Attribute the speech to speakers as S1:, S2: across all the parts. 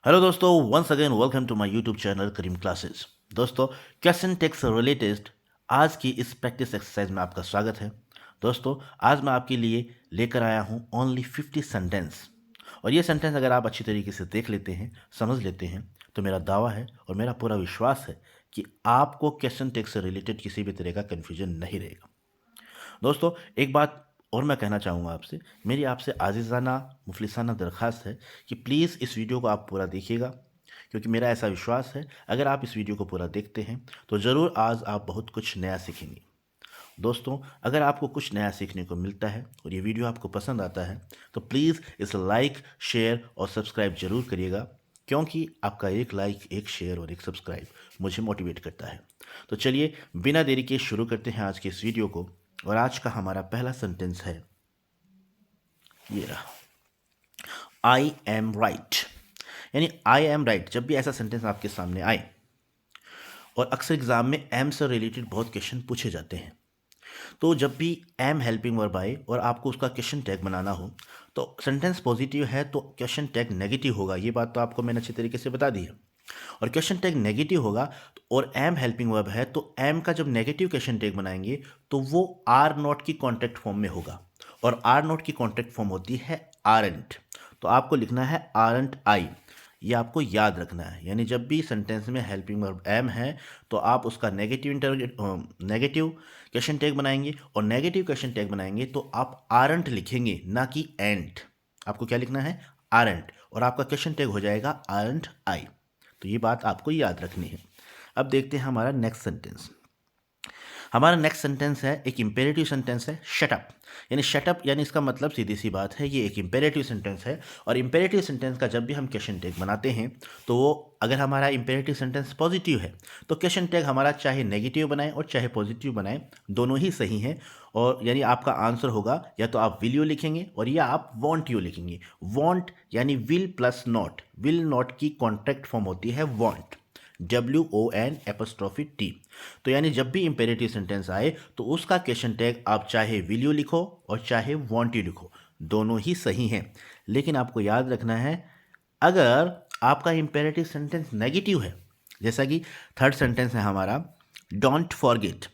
S1: Hello दोस्तों, once again welcome to my YouTube channel Kareem classes. दोस्तों, question text related आज की इस प्रैक्टिस एक्सरसाइज में आपका स्वागत है। दोस्तों, आज मैं आपके लिए लेकर आया हूँ ओनली 50 सेंटेंस, और ये सेंटेंस अगर आप अच्छी तरीके से देख लेते हैं, समझ लेते हैं, तो मेरा दावा है और मेरा पूरा विश्वास है कि आपको क्वेश्चन टेक्स्ट से रिलेटेड किसी भी तरह का कन्फ्यूजन नहीं रहेगा। दोस्तों, एक बात और मैं कहना चाहूँगा आपसे, मेरी आपसे आज़िज़ाना मुफलिसाना दरख्वास्त है कि प्लीज़ इस वीडियो को आप पूरा देखिएगा, क्योंकि मेरा ऐसा विश्वास है अगर आप इस वीडियो को पूरा देखते हैं तो ज़रूर आज आप बहुत कुछ नया सीखेंगे। दोस्तों, अगर आपको कुछ नया सीखने को मिलता है और ये वीडियो आपको पसंद आता है तो प्लीज़ इसे लाइक, शेयर और सब्सक्राइब ज़रूर करिएगा, क्योंकि आपका एक लाइक, एक शेयर और एक सब्सक्राइब मुझे मोटिवेट करता है। तो चलिए बिना देरी के शुरू करते हैं आज के इस वीडियो को। और आज का हमारा पहला सेंटेंस है ये रहा, आई एम राइट। यानी आई एम राइट, जब भी ऐसा सेंटेंस आपके सामने आए, और अक्सर एग्जाम में एम से रिलेटेड बहुत क्वेश्चन पूछे जाते हैं, तो जब भी एम हेल्पिंग वर्ब आए और आपको उसका क्वेश्चन टैग बनाना हो तो सेंटेंस पॉजिटिव है तो क्वेश्चन टैग नेगेटिव होगा। ये बात तो आपको मैंने अच्छी तरीके से बता दी है। और क्वेश्चन टैग नेगेटिव होगा और एम हेल्पिंग वर्ब है तो एम का जब नेगेटिव क्वेश्चन टैग बनाएंगे तो वो आर नॉट की कॉन्ट्रैक्ट फॉर्म में होगा, और आर नॉट की कॉन्ट्रैक्ट फॉर्म होती है आरंट। तो आपको लिखना है आरंट आई, ये आपको याद रखना है। यानी जब भी सेंटेंस में हेल्पिंग वर्ब एम है तो आप उसका नेगेटिव क्वेश्चन टैग बनाएंगे, और नेगेटिव क्वेश्चन टैग बनाएंगे तो आप आरंट लिखेंगे, ना कि एंट। आपको क्या लिखना है? आरंट, और आपका क्वेश्चन टैग हो जाएगा आरंट आई। तो ये बात आपको याद रखनी है। अब देखते हैं हमारा नेक्स्ट सेंटेंस। हमारा नेक्स्ट सेंटेंस है, एक इंपेरेटिव सेंटेंस है, शटअप। यानी शटअप यानी इसका मतलब सीधी सी बात है, ये एक इंपेरेटिव सेंटेंस है। और इंपेरेटिव सेंटेंस का जब भी हम क्वेश्चन टैग बनाते हैं तो वो, अगर हमारा इंपेरेटिव सेंटेंस पॉजिटिव है तो क्वेश्चन टैग हमारा चाहे नेगेटिव बनाए और चाहे पॉजिटिव बनाए, दोनों ही सही हैं। और यानी आपका आंसर होगा या तो आप विल यू लिखेंगे और या आप वॉन्ट यू लिखेंगे। वॉन्ट यानी will plus not, will not की कॉन्ट्रैक्ट फॉर्म होती है वॉन्ट, WON''T। तो यानी जब भी इंपेरेटिव सेंटेंस आए तो उसका क्वेश्चन टैग आप चाहे विल यू लिखो और चाहे वॉन्ट यू लिखो, दोनों ही सही हैं। लेकिन आपको याद रखना है, अगर आपका इंपेरेटिव सेंटेंस नेगेटिव है, जैसा कि थर्ड सेंटेंस है हमारा डोंट फॉरगेट,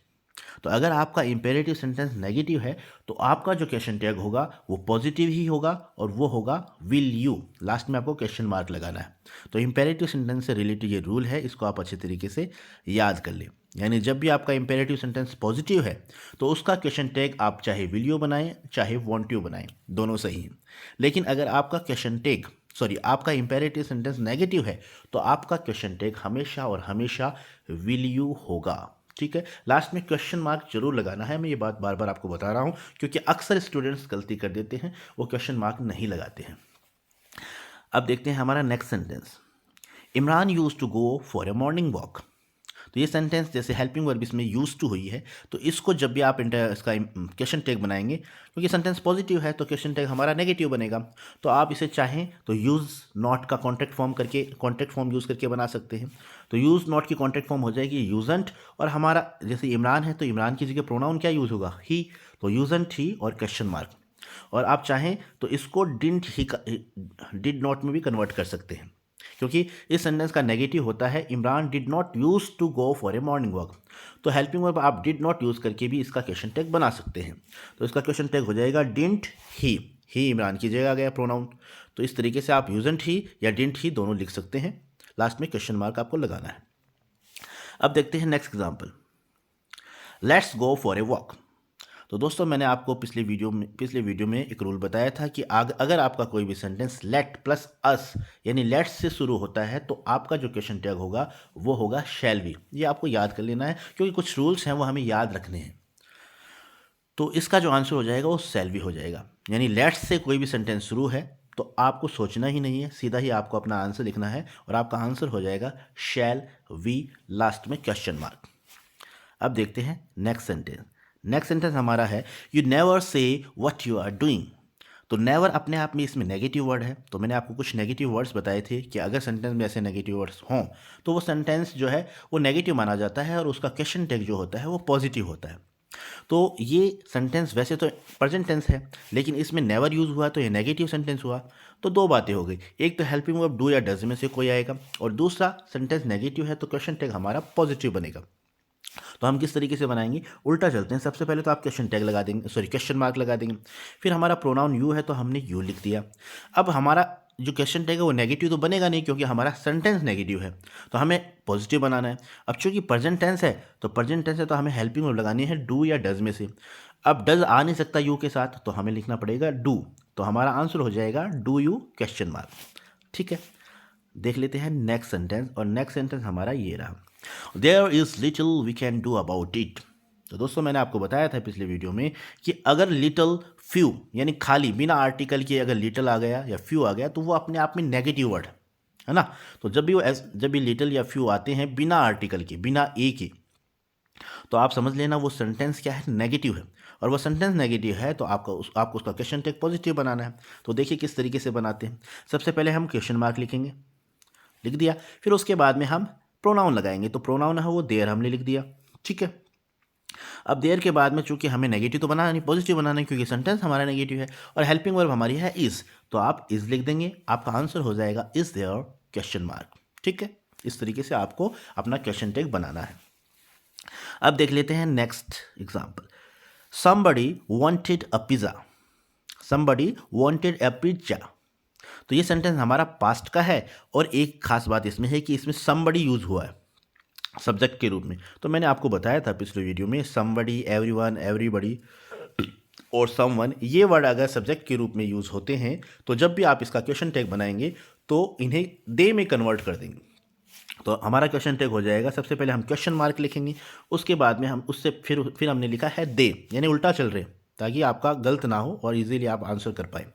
S1: तो अगर आपका इंपेरेटिव सेंटेंस नेगेटिव है तो आपका जो क्वेश्चन टैग होगा वो पॉजिटिव ही होगा, और वो होगा विल यू। लास्ट में आपको क्वेश्चन मार्क लगाना है। तो इंपेरेटिव सेंटेंस से रिलेटेड ये रूल है, इसको आप अच्छे तरीके से याद कर लें। यानी जब भी आपका इंपेरेटिव सेंटेंस पॉजिटिव है तो उसका क्वेश्चन टैग आप चाहे विल यू बनाएं चाहे वॉन्ट यू बनाएं, दोनों सही हैं। लेकिन अगर आपका क्वेश्चन टैग आपका इंपेरेटिव सेंटेंस नेगेटिव है तो आपका क्वेश्चन टैग हमेशा और हमेशा विल यू होगा। ठीक है, लास्ट में क्वेश्चन मार्क जरूर लगाना है। मैं ये बात बार बार आपको बता रहा हूं क्योंकि अक्सर स्टूडेंट्स गलती कर देते हैं, वो क्वेश्चन मार्क नहीं लगाते हैं। अब देखते हैं हमारा next sentence, Imran used to go for a morning walk. तो ये सेंटेंस जैसे हेल्पिंग वर्ब इसमें यूज टू हुई है, तो इसको जब भी आप इसका क्वेश्चन टैग बनाएंगे, क्योंकि सेंटेंस पॉजिटिव है तो क्वेश्चन टैग हमारा नेगेटिव बनेगा, तो आप इसे चाहें तो यूज़ नॉट का कॉन्ट्रैक्ट फॉर्म यूज़ करके बना सकते हैं। तो यूज़ नॉट की कॉन्ट्रैक्ट फॉर्म हो जाएगी यूजेंट, और हमारा जैसे इमरान है तो इमरान की जगह प्रोनाउन क्या यूज़ होगा? ही, तो यूजेंट ही और क्वेश्चन मार्क। और आप चाहें तो इसको डिड नॉट में भी कन्वर्ट कर सकते हैं, क्योंकि इस सेंटेंस का नेगेटिव होता है Imran did not use to go for a morning walk. तो हेल्पिंग वर्ब आप डिड नॉट यूज करके भी इसका क्वेश्चन टैग बना सकते हैं। तो इसका क्वेश्चन टैग हो जाएगा डिडंट ही इमरान की जगह आ गया प्रोनाउन। तो इस तरीके से आप यूजेंट ही या डिडंट ही दोनों लिख सकते हैं, लास्ट में क्वेश्चन मार्क आपको लगाना है। अब देखते हैं next example, let's go for a walk. तो दोस्तों, मैंने आपको पिछले वीडियो में एक रूल बताया था कि अगर आपका कोई भी सेंटेंस लेट प्लस अस यानी लेट्स से शुरू होता है तो आपका जो क्वेश्चन टैग होगा वो होगा शैल बी। ये आपको याद कर लेना है, क्योंकि कुछ रूल्स हैं वो हमें याद रखने हैं। तो इसका जो आंसर हो जाएगा वो शैल बी हो जाएगा। यानी लेट्स से कोई भी सेंटेंस शुरू है तो आपको सोचना ही नहीं है, सीधा ही आपको अपना आंसर लिखना है, और आपका आंसर हो जाएगा शैल वी, लास्ट में क्वेश्चन मार्क। अब देखते हैं नेक्स्ट सेंटेंस। नेक्स्ट सेंटेंस हमारा है, you never say what you are doing. तो नेवर अपने आप में इसमें नेगेटिव वर्ड है, तो मैंने आपको कुछ नेगेटिव वर्ड्स बताए थे कि अगर सेंटेंस में ऐसे नेगेटिव वर्ड्स हों तो वो सेंटेंस जो है वो नेगेटिव माना जाता है और उसका क्वेश्चन टैग जो होता है वो पॉजिटिव होता है। तो ये सेंटेंस वैसे तो प्रेजेंट टेंस है, लेकिन इसमें नेवर यूज़ हुआ तो ये नेगेटिव सेंटेंस हुआ। तो दो बातें हो गई, एक तो हेल्पिंग वर्ब डू या डज में से कोई आएगा, और दूसरा सेंटेंस नेगेटिव है तो क्वेश्चन टैग हमारा पॉजिटिव बनेगा। तो हम किस तरीके से बनाएंगे, उल्टा चलते हैं। सबसे पहले तो आप क्वेश्चन टैग लगा देंगे, सॉरी क्वेश्चन मार्क लगा देंगे। फिर हमारा प्रोनाउन यू है तो हमने यू लिख दिया। अब हमारा जो क्वेश्चन टैग है वो नेगेटिव तो बनेगा नहीं, क्योंकि हमारा सेंटेंस नेगेटिव है, तो हमें पॉजिटिव बनाना है। अब चूंकि प्रेजेंट टेंस है तो प्रेजेंट टेंस है तो हमें हेल्पिंग वर्ब लगानी है डू या डज में से। अब डज आ नहीं सकता यू के साथ, तो हमें लिखना पड़ेगा डू। तो हमारा आंसर हो जाएगा डू यू क्वेश्चन मार्क। ठीक है, देख लेते हैं नेक्स्ट सेंटेंस, और नेक्स्ट सेंटेंस हमारा ये रहा, there is little we can do about it. तो दोस्तों मैंने आपको बताया था पिछले वीडियो में कि अगर लिटिल फ्यू यानी खाली बिना आर्टिकल के अगर लिटिल आ गया या फ्यू आ गया तो वो अपने आप में नेगेटिव वर्ड है ना। तो जब भी लिटिल या फ्यू आते हैं बिना आर्टिकल के, बिना ए के, तो आप समझ लेना वो सेंटेंस क्या है, नेगेटिव है। और वो सेंटेंस नेगेटिव है तो आपको उसका क्वेश्चन टैग पॉजिटिव बनाना है। तो देखिए किस तरीके से बनाते हैं। सबसे पहले हम क्वेश्चन मार्क लिखेंगे, लिख दिया। फिर उसके बाद में हम प्रोनाउन लगाएंगे, तो प्रोनाउन है वो देयर हमने लिख दिया। ठीक है, अब देयर के बाद में चूंकि हमें नेगेटिव तो बनाना नहीं, पॉजिटिव बनाना है, क्योंकि सेंटेंस हमारा नेगेटिव है और हेल्पिंग वर्ब हमारी है इज, तो आप इज लिख देंगे। आपका आंसर हो जाएगा इज देयर क्वेश्चन मार्क। ठीक है, इस तरीके से आपको अपना क्वेश्चन टैग बनाना है। अब देख लेते हैं next example, somebody wanted a pizza, somebody wanted a pizza। तो ये सेंटेंस हमारा पास्ट का है, और एक खास बात इसमें है कि इसमें somebody यूज हुआ है सब्जेक्ट के रूप में। तो मैंने आपको बताया था पिछले वीडियो में, somebody, everyone, everybody और someone, ये वर्ड अगर सब्जेक्ट के रूप में यूज होते हैं तो जब भी आप इसका क्वेश्चन टैग बनाएंगे तो इन्हें दे में कन्वर्ट कर देंगे। तो हमारा क्वेश्चन टैग हो जाएगा, सबसे पहले हम क्वेश्चन मार्क लिखेंगे, उसके बाद में हम उससे फिर हमने लिखा है दे, यानी उल्टा चल रहे, ताकि आपका गलत ना हो और इजीली आप आंसर कर पाए।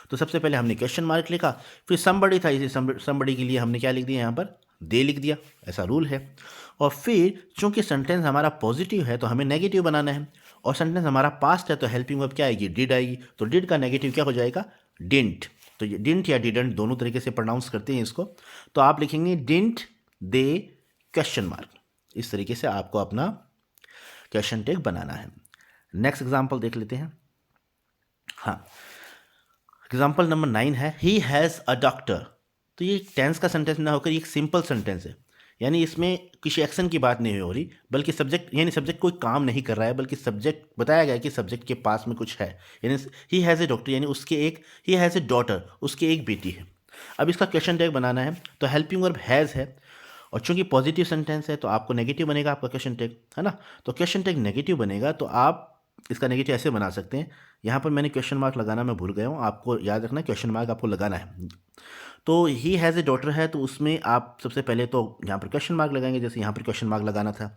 S1: तो सबसे पहले हमने क्वेश्चन मार्क लिखा, फिर समबड़ी था, इसे समबड़ी के लिए हमने क्या लिख दिया, यहाँ पर दे लिख दिया, ऐसा रूल है। और फिर चूंकि सेंटेंस हमारा पॉजिटिव है तो हमें नेगेटिव बनाना है, और सेंटेंस हमारा पास्ट है तो हेल्पिंग वर्ब क्या आएगी, डिड आएगी। तो डिड का नेगेटिव क्या हो जाएगा, डिंट। तो ये डिंट या डिडंट दोनों तरीके से प्रोनाउंस करते हैं इसको। तो आप लिखेंगे डिंट दे क्वेश्चन मार्क। इस तरीके से आपको अपना क्वेश्चन टैग बनाना है। नेक्स्ट एग्जांपल देख लेते हैं। हाँ, एग्जांपल नंबर 9 है, ही हैज़ अ डॉक्टर। तो ये टेंस का सेंटेंस ना होकर ये एक सिंपल सेंटेंस है, यानी इसमें किसी एक्शन की बात नहीं हो रही, बल्कि सब्जेक्ट, यानी सब्जेक्ट कोई काम नहीं कर रहा है, बल्कि सब्जेक्ट बताया गया है कि सब्जेक्ट के पास में कुछ है। यानी ही हैज़ ए डॉक्टर, यानी ही हैज़ ए डॉटर, उसकी एक बेटी है। अब इसका क्वेश्चन टैग बनाना है, तो हेल्पिंग वर्ब हैज़ है, और चूंकि पॉजिटिव सेंटेंस है तो आपको नेगेटिव बनेगा आपका क्वेश्चन टैग, है ना। तो क्वेश्चन टैग नेगेटिव बनेगा, तो आप इसका नेगेटिव ऐसे बना सकते हैं। यहाँ पर मैंने क्वेश्चन मार्क लगाना मैं भूल गया हूँ, आपको याद रखना क्वेश्चन मार्क आपको लगाना है। तो ही हैज़ ए डॉटर है, तो उसमें आप सबसे पहले तो यहाँ पर क्वेश्चन मार्क लगाएंगे, जैसे यहाँ पर क्वेश्चन मार्क लगाना था।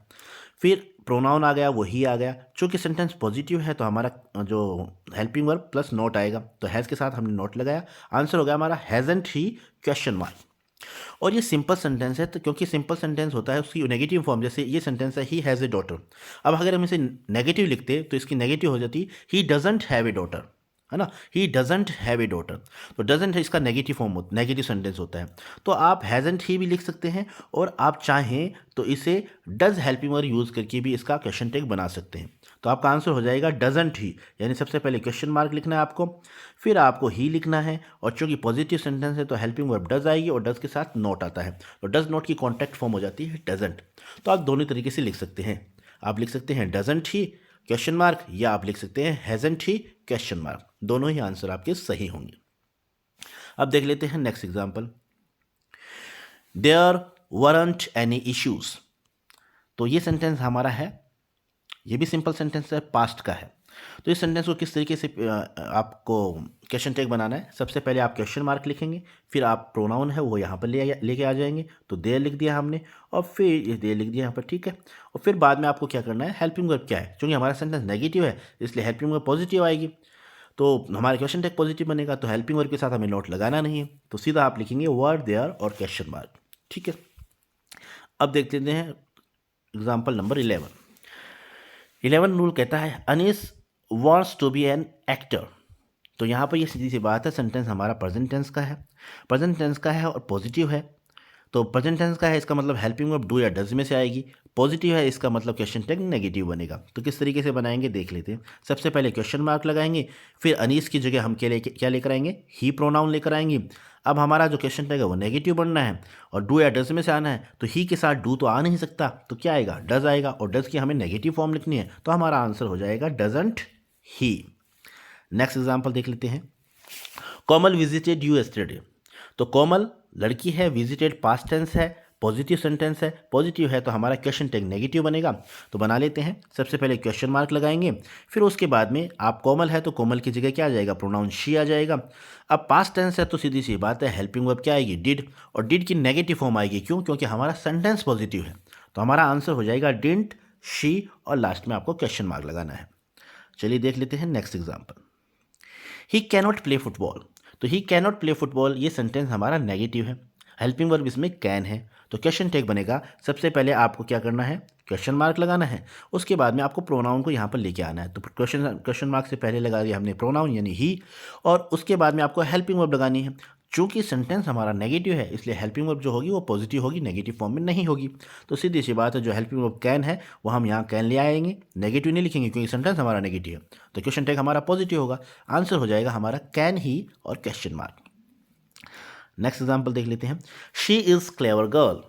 S1: फिर प्रोनाउन आ गया, वो ही आ गया। चूँकि सेंटेंस पॉजिटिव है तो हमारा जो हेल्पिंग वर्ब प्लस नॉट आएगा, तो हैज़ के साथ हमने नॉट लगाया। आंसर हो गया हमारा हैज़न्ट ही क्वेश्चन मार्क। और ये सिंपल सेंटेंस है, तो क्योंकि सिंपल सेंटेंस होता है उसकी नेगेटिव फॉर्म, जैसे ये सेंटेंस है ही हैज़ ए डॉटर। अब अगर हम इसे नेगेटिव लिखते तो इसकी नेगेटिव हो जाती he doesn't have a daughter, है ना। He doesn't have a daughter, तो डजंट है इसका नेगेटिव फॉर्म, नेगेटिव सेंटेंस होता है। तो आप हैज़ंट ही भी लिख सकते हैं, और आप चाहें तो इसे डज हेल्पिंग वर्ब यूज़ करके भी इसका क्वेश्चन टैग बना सकते हैं। तो आपका आंसर हो जाएगा डजंट ही, यानी सबसे पहले क्वेश्चन मार्क लिखना है आपको, फिर आपको ही लिखना है, और चूंकि पॉजिटिव सेंटेंस है तो हेल्पिंग वर्ब डज आएगी, और डज के साथ नॉट आता है, तो डज नॉट की कॉन्टैक्ट फॉर्म हो जाती है डजंट। तो आप दोनों तरीके से लिख सकते हैं, आप लिख सकते हैं डजंट ही क्वेश्चन मार्क, या आप लिख सकते हैं हैज़ंट ही क्वेश्चन मार्क। दोनों ही आंसर आपके सही होंगे। अब देख लेते हैं next example, there weren't any issues. तो ये सेंटेंस हमारा है, ये भी सिंपल सेंटेंस है, पास्ट का है। तो इस सेंटेंस को किस तरीके से आपको क्वेश्चन टैग बनाना है, सबसे पहले आप क्वेश्चन मार्क लिखेंगे, फिर आप प्रोनाउन है वो यहाँ पर लेके आ जाएंगे, तो देयर लिख दिया हमने, और फिर ये देयर लिख दिया यहाँ पर, ठीक है। और फिर बाद में आपको क्या करना है, हेल्पिंग वर्ब क्या है, क्योंकि हमारा सेंटेंस नेगेटिव है इसलिए हेल्पिंग वर्ब पॉजिटिव आएगी, तो हमारा क्वेश्चन टैग पॉजिटिव बनेगा, तो हेल्पिंग वर्ब के साथ हमें नोट लगाना नहीं है, तो सीधा आप लिखेंगे वर्ड देयर और क्वेश्चन मार्क, ठीक है। अब देख लेते हैं एग्जाम्पल नंबर 11 रूल कहता है Anees wants to be an actor. तो यहाँ पर ये सीधी सी बात है, सेंटेंस हमारा प्रेजेंट टेंस का है, प्रेजेंट टेंस का है और पॉजिटिव है, तो प्रेजेंट टेंस का है, इसका मतलब हेल्पिंग वर्ब डू या डज में से आएगी। पॉजिटिव है, इसका मतलब क्वेश्चन टैग नेगेटिव बनेगा। तो किस तरीके से बनाएंगे देख लेते हैं। सबसे पहले क्वेश्चन मार्क लगाएंगे, फिर अनीस की जगह हम क्या लेकर आएंगे, ही प्रोनाउन लेकर आएंगे। अब हमारा जो क्वेश्चन टैग है वो नेगेटिव बनना है और डू या डज में से आना है, तो ही के साथ डू तो आ नहीं सकता, तो क्या आएगा, डज आएगा, और डज की हमें नेगेटिव फॉर्म लिखनी है, तो हमारा आंसर हो जाएगा डजंट ही। नेक्स्ट एग्जाम्पल देख लेते हैं। कोमल विजिटेड यू यस्टरडे। तो कोमल लड़की है, विजिटेड पास्ट टेंस है, पॉजिटिव सेंटेंस है, पॉजिटिव है, तो हमारा क्वेश्चन टैग नेगेटिव बनेगा। तो बना लेते हैं। सबसे पहले क्वेश्चन मार्क लगाएंगे, फिर उसके बाद में आप कोमल है तो कोमल की जगह क्या आ जाएगा, प्रोनाउन शी आ जाएगा। अब पास्ट टेंस है तो सीधी सी बात है, हेल्पिंग वर्ब क्या आएगी, डिड, और डिड की नेगेटिव फॉर्म आएगी। क्यों? क्योंकि हमारा सेंटेंस पॉजिटिव है, तो हमारा आंसर हो जाएगा डिडंट, शी, और लास्ट में आपको क्वेश्चन मार्क लगाना है। चलिए देख लेते हैं नेक्स्ट एग्जाम्पल। ही कैनॉट प्ले फुटबॉल। तो ही कैनॉट प्ले फुटबॉल, ये सेंटेंस हमारा नेगेटिव है, हेल्पिंग वर्ब इसमें कैन है, तो क्वेश्चन टैग बनेगा। सबसे पहले आपको क्या करना है, क्वेश्चन मार्क लगाना है, उसके बाद में आपको प्रोनाउन को यहाँ पर लेके आना है। तो क्वेश्चन मार्क से पहले लगा दिया हमने प्रोनाउन यानी ही, और उसके बाद में आपको हेल्पिंग वर्ब लगानी है। चूंकि सेंटेंस हमारा नेगेटिव है, इसलिए हेल्पिंग वर्ब जो होगी वो पॉजिटिव होगी, नेगेटिव फॉर्म में नहीं होगी। तो सीधी सी बात है, जो हेल्पिंग वर्ब कैन है वो हम यहाँ कैन ले आएंगे, नेगेटिव नहीं लिखेंगे क्योंकि सेंटेंस हमारा नेगेटिव है, तो क्वेश्चन टैग हमारा पॉजिटिव होगा। आंसर हो जाएगा हमारा कैन ही और क्वेश्चन मार्क। नेक्स्ट एग्जाम्पल देख लेते हैं। She is clever girl.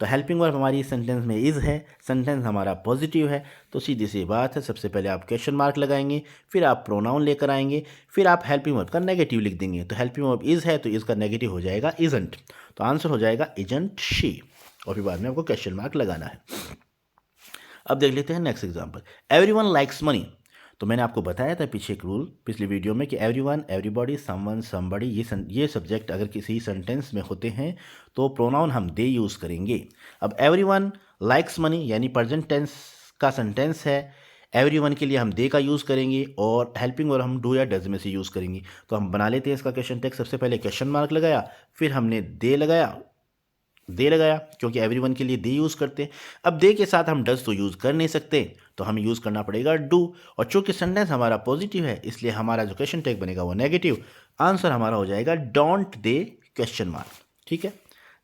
S1: तो हेल्पिंग वर्ब हमारी सेंटेंस में इज़ है, सेंटेंस हमारा पॉजिटिव है, तो सीधी सी बात है, सबसे पहले आप क्वेश्चन मार्क लगाएंगे, फिर आप प्रोनाउन लेकर आएंगे, फिर आप हेल्पिंग वर्ब का नेगेटिव लिख देंगे। तो हेल्पिंग वर्ब इज़ है तो इज़ का नेगेटिव हो जाएगा इजंट, तो आंसर हो जाएगा इजंट शी, और फिर बाद में आपको क्वेश्चन मार्क लगाना है। अब देख लेते हैं next example. Everyone likes money. तो मैंने आपको बताया था पीछे एक रूल पिछली वीडियो में कि एवरीवन, एवरीबॉडी, समवन, समबडी, ये सब्जेक्ट अगर किसी सेंटेंस में होते हैं तो प्रोनाउन हम दे यूज़ करेंगे। अब एवरीवन लाइक्स मनी यानी प्रेजेंट टेंस का सेंटेंस है, एवरीवन के लिए हम दे का यूज़ करेंगे और हेल्पिंग वर्ब हम डू या डज में से यूज़ करेंगे। तो हम बना लेते हैं इसका क्वेश्चन टैग। सबसे पहले क्वेश्चन मार्क लगाया, फिर हमने दे लगाया क्योंकि एवरीवन के लिए दे यूज़ करते हैं। अब दे के साथ हम डज तो यूज़ कर नहीं सकते, तो हमें यूज़ करना पड़ेगा डू, और चूंकि सेंटेंस हमारा पॉजिटिव है इसलिए हमारा जो क्वेश्चन टैग बनेगा वो नेगेटिव। आंसर हमारा हो जाएगा डोंट दे क्वेश्चन मार्क। ठीक है,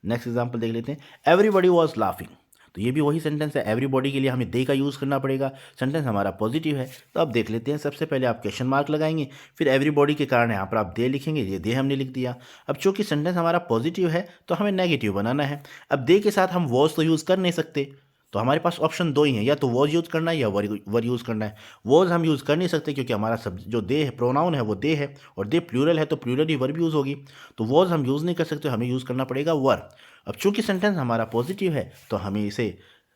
S1: नेक्स्ट एग्जाम्पल देख लेते हैं। Everybody was laughing. तो ये भी वही सेंटेंस है, एवरीबॉडी के लिए हमें दे का यूज़ करना पड़ेगा, सेंटेंस हमारा पॉजिटिव है। तो अब देख लेते हैं। सबसे पहले आप क्वेश्चन मार्क लगाएंगे, फिर एवरीबॉडी के कारण यहाँ पर आप दे लिखेंगे, ये दे हमने लिख दिया। अब चूंकि सेंटेंस हमारा पॉजिटिव है तो हमें नेगेटिव बनाना है। अब दे के साथ हम वॉज तो यूज़ कर नहीं सकते, तो हमारे पास ऑप्शन दो ही हैं, या तो वॉज यूज़ करना है या वर यूज़ करना है। वॉज हम यूज़ कर नहीं सकते क्योंकि हमारा सब जो दे है, प्रोनाउन है वो दे है, और दे प्लूरल है तो प्लूरल ही वर्ब यूज़ होगी, तो वॉज हम यूज़ नहीं कर सकते, हमें यूज़ करना पड़ेगा वर। अब चूंकि सेंटेंस हमारा पॉजिटिव है तो हमें इसे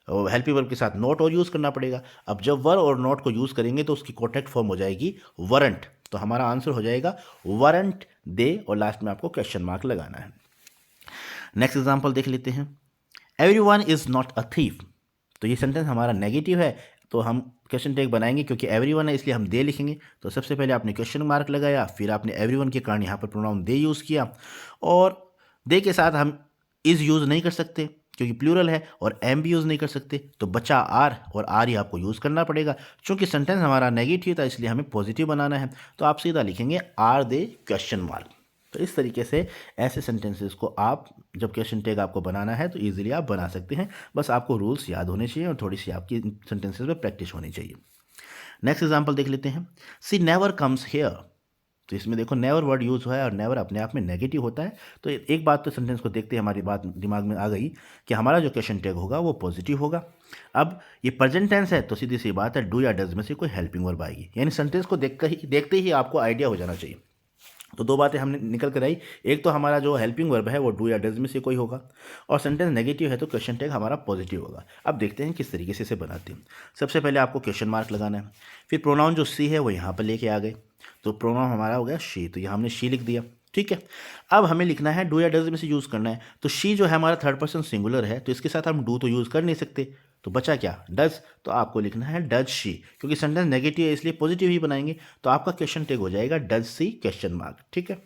S1: हेल्पिंग वर्ब के साथ नॉट और यूज़ करना पड़ेगा। अब जब वर और नॉट को यूज़ करेंगे तो उसकी कॉन्टेक्ट फॉर्म हो जाएगी वरंट, तो हमारा आंसर हो जाएगा वरंट दे, और लास्ट में आपको क्वेश्चन मार्क लगाना है। नेक्स्ट एग्जाम्पल देख लेते हैं। Everyone is not a thief. तो ये सेंटेंस हमारा नेगेटिव है, तो हम क्वेश्चन टैग बनाएंगे क्योंकि एवरीवन है इसलिए हम दे लिखेंगे। तो सबसे पहले आपने क्वेश्चन मार्क लगाया, फिर आपने एवरीवन के कारण यहाँ पर प्रोनाउन दे यूज़ किया, और दे के साथ हम इज़ यूज़ नहीं कर सकते क्योंकि प्लूरल है, और एम भी यूज़ नहीं कर सकते, तो बचा आर, और आर ही आपको यूज़ करना पड़ेगा। चूँकि सेंटेंस हमारा नेगेटिव था इसलिए हमें पॉजिटिव बनाना है, तो आप सीधा लिखेंगे आर दे क्वेश्चन मार्क। तो इस तरीके से ऐसे सेंटेंसेस को आप जब क्वेश्चन टैग आपको बनाना है तो इजीली आप बना सकते हैं। बस आपको रूल्स याद होने चाहिए और थोड़ी सी आपकी सेंटेंसेस में प्रैक्टिस होनी चाहिए। नेक्स्ट एग्जांपल देख लेते हैं। सी नेवर कम्स हेयर। तो इसमें देखो नेवर वर्ड यूज़ हुआ है और नेवर अपने आप में नेगेटिव होता है। तो एक बात तो सेंटेंस को देखते ही हमारी बात दिमाग में आ गई कि हमारा जो क्वेश्चन टैग होगा वो पॉजिटिव होगा। अब ये प्रेजेंट टेंस है तो सीधी सी बात है डू या डज में से कोई हेल्पिंग वर्ब आएगी, यानी सेंटेंस को देखते ही आपको आइडिया हो जाना चाहिए। तो दो बातें हमने निकल कर आई, एक तो हमारा जो हेल्पिंग वर्ब है वो डू या डज में से कोई होगा, और सेंटेंस नेगेटिव है तो क्वेश्चन टैग हमारा पॉजिटिव होगा। अब देखते हैं किस तरीके से इसे बनाते हैं। सबसे पहले आपको क्वेश्चन मार्क लगाना है, फिर प्रोनाउन जो सी है वो यहाँ पर लेके आ गए, तो प्रोनाउन हमारा हो गया शी, तो यहाँ हमने शी लिख दिया। ठीक है, अब हमें लिखना है डू या डज में से यूज़ करना है। तो शी जो है हमारा थर्ड पर्सन सिंगुलर है तो इसके साथ हम डू तो यूज़ कर नहीं सकते, तो बचा क्या, डज। तो आपको लिखना है डज शी, क्योंकि सेंटेंस नेगेटिव है इसलिए पॉजिटिव ही बनाएंगे, तो आपका क्वेश्चन टैग हो जाएगा डज सी क्वेश्चन मार्क। ठीक है,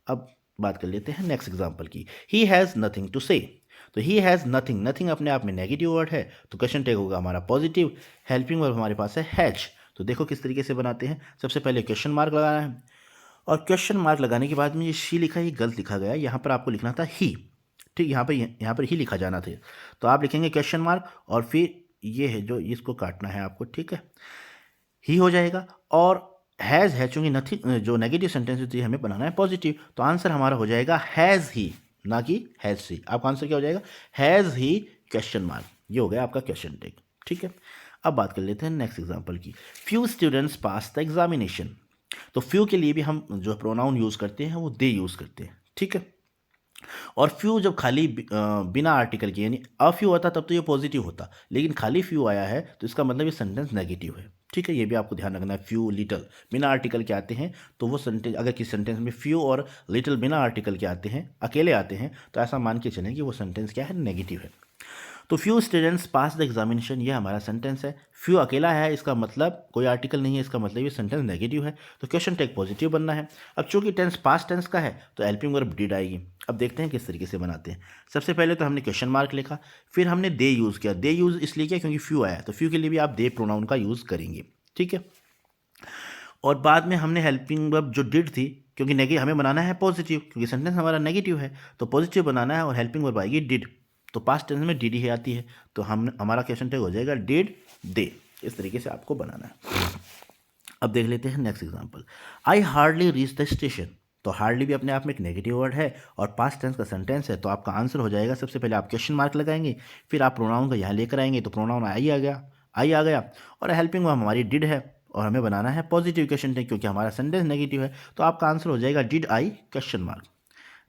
S1: अब बात कर लेते हैं नेक्स्ट एग्जांपल की। ही हैज़ नथिंग टू से। तो ही हैज़ नथिंग, नथिंग अपने आप में नेगेटिव वर्ड है तो क्वेश्चन टैग होगा हमारा पॉजिटिव। हेल्पिंग वर्ब हमारे पास है हैज। तो देखो किस तरीके से बनाते हैं। सबसे पहले क्वेश्चन मार्क लगाना है, और क्वेश्चन मार्क लगाने के बाद में ये शी लिखा है, ये गलत लिखा गया है, यहाँ पर आपको लिखना था ही। ठीक, यहाँ पर ही लिखा जाना था। तो आप लिखेंगे क्वेश्चन मार्क और फिर ये है जो इसको काटना है आपको, ठीक है, ही हो जाएगा। और हैज़ है, चूंकि नथिंग जो नेगेटिव सेंटेंस होती है हमें बनाना है पॉजिटिव, तो आंसर हमारा हो जाएगा हैज़ ही, ना कि हैज़ सी। आपका आंसर क्या हो जाएगा? Has he question mark. ये हो गया आपका क्वेश्चन टैग, ठीक है। अब बात कर लेते हैं नेक्स्ट एग्जांपल की। Few students pass the examination. तो फ्यू के लिए भी हम जो प्रोनाउन यूज़ करते हैं वो दे यूज़ करते हैं, ठीक है। और फ्यू जब खाली बिना आर्टिकल के यानी अ फ्यू होता तब तो ये पॉजिटिव होता, लेकिन खाली फ्यू आया है तो इसका मतलब ये सेंटेंस नेगेटिव है, ठीक है। ये भी आपको ध्यान रखना है। फ्यू लिटिल बिना आर्टिकल के आते हैं तो वो सेंटेंस, अगर किसी सेंटेंस में फ्यू और लिटिल बिना आर्टिकल के आते हैं, अकेले आते हैं, तो ऐसा मान के चलें कि वो सेंटेंस क्या है? नेगेटिव है। तो few students pass the examination, ये हमारा सेंटेंस है। फ्यू अकेला है, इसका मतलब कोई आर्टिकल नहीं है, इसका मतलब ये सेंटेंस नेगेटिव है, तो क्वेश्चन टैग पॉजिटिव बनना है। अब चूंकि टेंस पास्ट टेंस का है तो हेल्पिंग वर्ब डिड आएगी। अब देखते हैं किस तरीके से बनाते हैं। सबसे पहले तो हमने क्वेश्चन मार्क लिखा, फिर हमने दे यूज़ किया। दे यूज़ इसलिए किया क्योंकि फ्यू आया, तो फ्यू के लिए भी आप दे प्रोनाउन का यूज़ करेंगे, ठीक है। और बाद में हमने हेल्पिंग वर्ब जो डिड थी, क्योंकि नेगेटिव हमें बनाना है पॉजिटिव, क्योंकि सेंटेंस हमारा नेगेटिव है तो पॉजिटिव बनाना है, और हेल्पिंग वर्ब आएगी डिड। तो पास्ट टेंस में डिड ही आती है, तो हम हमारा क्वेश्चन टैग हो जाएगा डिड दे। इस तरीके से आपको बनाना है। अब देख लेते हैं next example. I hardly reach the station. तो हार्डली भी अपने आप में एक नेगेटिव वर्ड है और पास्ट टेंस का सेंटेंस है, तो आपका आंसर हो जाएगा, सबसे पहले आप क्वेश्चन मार्क लगाएंगे, फिर आप प्रोनाउन को यहाँ लेकर आएंगे, तो प्रोनाउन आई आ गया, आई आ गया, और हेल्पिंग वर्ब हमारी डिड है और हमें बनाना है पॉजिटिव क्वेश्चन टैग, क्योंकि हमारा सेंटेंस नेगेटिव है, तो आपका आंसर हो जाएगा did I question mark.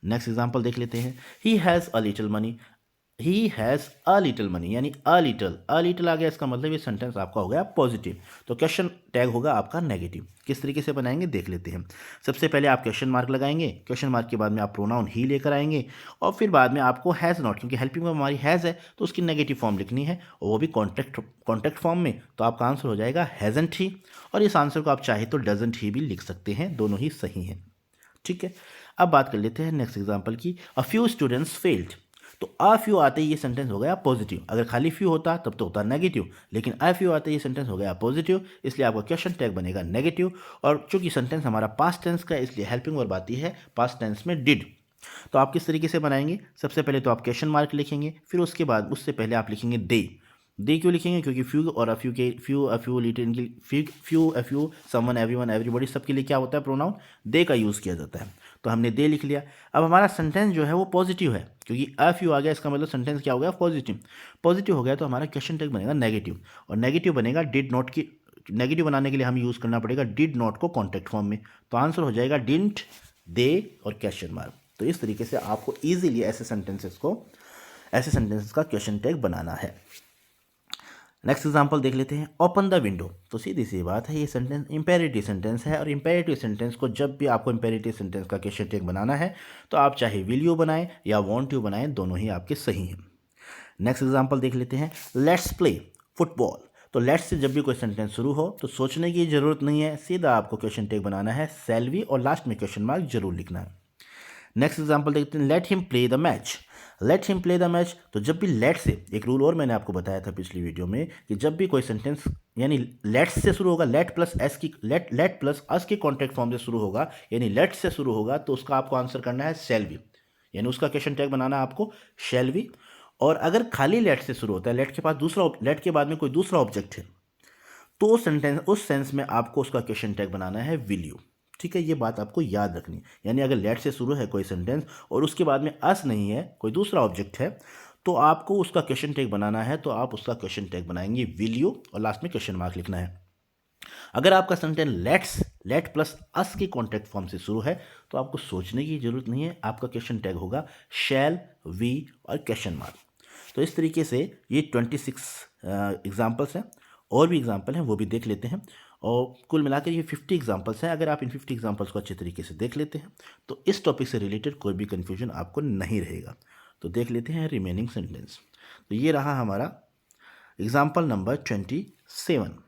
S1: Next example देख लेते हैं। He has a little money. He has a little money, यानी अ लिटिल आ गया, इसका मतलब ये सेंटेंस आपका हो गया पॉजिटिव, तो क्वेश्चन टैग होगा आपका नेगेटिव। किस तरीके से बनाएंगे देख लेते हैं। सबसे पहले आप क्वेश्चन मार्क लगाएंगे, क्वेश्चन मार्क के बाद में आप प्रोनाउन ही लेकर आएंगे, और फिर बाद में आपको हैज़ नॉट, क्योंकि हेल्पिंग वर्ब हमारी हैज़ है तो उसकी नेगेटिव फॉर्म लिखनी है, और वो भी कॉन्टेक्ट फॉर्म में, तो आपका आंसर हो जाएगा हैज़ंट ही। और इस आंसर को आप चाहे तो डजंट ही भी लिख सकते हैं, दोनों ही सही हैं, ठीक है। अब बात कर लेते हैं नेक्स्ट एग्जांपल की। A few students failed. तो अ फ्यू आते ही ये सेंटेंस हो गया पॉजिटिव। अगर खाली फ्यू होता तब तो होता नेगेटिव, लेकिन अ फ्यू आते ही ये सेंटेंस हो गया पॉजिटिव, इसलिए आपका क्वेश्चन टैग बनेगा नेगेटिव। और चूंकि सेंटेंस हमारा पास्ट टेंस का है, इसलिए हेल्पिंग वर्ब आती है पास्ट टेंस में डिड। तो आप किस तरीके से बनाएंगे? सबसे पहले तो आप क्वेश्चन मार्क लिखेंगे, फिर उसके बाद उससे पहले आप लिखेंगे दे क्यों लिखेंगे? क्योंकि फ्यू और a few little few a few someone everyone everybody सबके लिए क्या होता है? प्रोनाउन दे का यूज़ किया जाता है, तो हमने दे लिख लिया। अब हमारा सेंटेंस जो है वो पॉजिटिव है, क्योंकि अ फ्यू आ गया, इसका मतलब सेंटेंस क्या हो गया? पॉजिटिव हो गया, तो हमारा क्वेश्चन टैग बनेगा नेगेटिव, और नेगेटिव बनेगा डिड नॉट की। नेगेटिव बनाने के लिए हम यूज़ करना पड़ेगा डिड नॉट को कॉन्टेक्ट फॉर्म में, तो आंसर हो जाएगा डिडंट, दे और क्वेश्चन मार्क। तो इस तरीके से आपको ईजिली ऐसे सेंटेंसेस का क्वेश्चन टैग बनाना है। नेक्स्ट एग्जांपल देख लेते हैं। Open the window. तो सीधी सी बात है, ये सेंटेंस इंपेरेटिव सेंटेंस है, और इंपेरेटिव सेंटेंस को जब भी आपको इंपेरेटिव सेंटेंस का क्वेश्चन टैग बनाना है तो आप चाहे विल यू बनाएं या वांट यू बनाएं, दोनों ही आपके सही हैं। नेक्स्ट एग्जांपल देख लेते हैं। Let's play football. तो लेट्स से जब भी कोई सेंटेंस शुरू हो तो सोचने की जरूरत नहीं है, सीधा आपको क्वेश्चन टैग बनाना है शैल वी, और लास्ट में क्वेश्चन मार्क जरूर लिखना है। नेक्स्ट एग्जांपल देखते हैं। Let him play the match. Let him play the match, तो जब भी लेट से, एक रूल और मैंने आपको बताया था पिछली वीडियो में, कि जब भी कोई सेंटेंस यानी लेट से शुरू होगा, लेट प्लस अस की कॉन्टेक्ट फॉर्म से शुरू होगा, यानी लेट से शुरू होगा, तो उसका आपको आंसर करना है शैल बी, यानी उसका क्वेश्चन टैग बनाना है आपको शैल बी। और अगर खाली लेट से शुरू होता है, लेट के बाद में कोई दूसरा ऑब्जेक्ट है, तो उस सेंस में आपको उसका क्वेश्चन टैग बनाना है विल यू, ठीक है। ये बात आपको याद रखनी, यानी अगर लेट से शुरू है कोई सेंटेंस और उसके बाद में अस नहीं है, कोई दूसरा ऑब्जेक्ट है, तो आपको उसका क्वेश्चन टैग बनाना है, तो आप उसका क्वेश्चन टैग बनाएंगे विल यू, और लास्ट में क्वेश्चन मार्क लिखना है। अगर आपका सेंटेंस लेट प्लस अस की कॉन्टेक्ट फॉर्म से शुरू है तो आपको सोचने की जरूरत नहीं है, आपका क्वेश्चन टैग होगा शैल वी और क्वेश्चन मार्क। तो इस तरीके से ये 26 एग्जाम्पल्स हैं, और भी एग्जाम्पल हैं वो भी देख लेते हैं, और कुल मिलाकर ये 50 एग्जाम्पल्स हैं। अगर आप इन 50 एग्जाम्पल्स को अच्छे तरीके से देख लेते हैं तो इस टॉपिक से रिलेटेड कोई भी कन्फ्यूजन आपको नहीं रहेगा। तो देख लेते हैं रिमेनिंग सेंटेंस। तो ये रहा हमारा एग्जाम्पल नंबर 27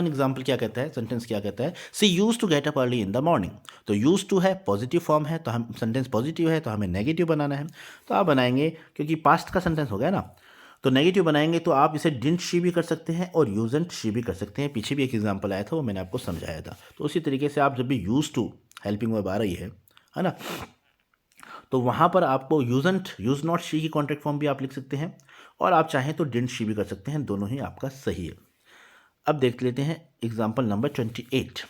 S1: एग्जाम्पल क्या कहता है, सेंटेंस क्या कहता है? She used to get up early in the morning. तो यूज टू है, पॉजिटिव फॉर्म है, तो हम सेंटेंस पॉजिटिव है तो हमें नेगेटिव बनाना है। तो आप बनाएंगे, क्योंकि पास्ट का सेंटेंस हो गया ना, तो नेगेटिव बनाएंगे, तो आप इसे डिडंट शी भी कर सकते हैं और यूजंट शी भी कर सकते हैं। पीछे भी एक एग्जाम्पल आया था, वो मैंने आपको समझाया था। तो उसी तरीके से आप जब भी यूज टू हेल्पिंग वर्ब आ रही है ना, तो वहाँ पर आपको यूज़ नॉट शी की कॉन्ट्रैक्ट फॉर्म भी आप लिख सकते हैं, और आप चाहें तो डिडंट शी भी कर सकते हैं, दोनों ही आपका सही है। अब देख लेते हैं example number 28।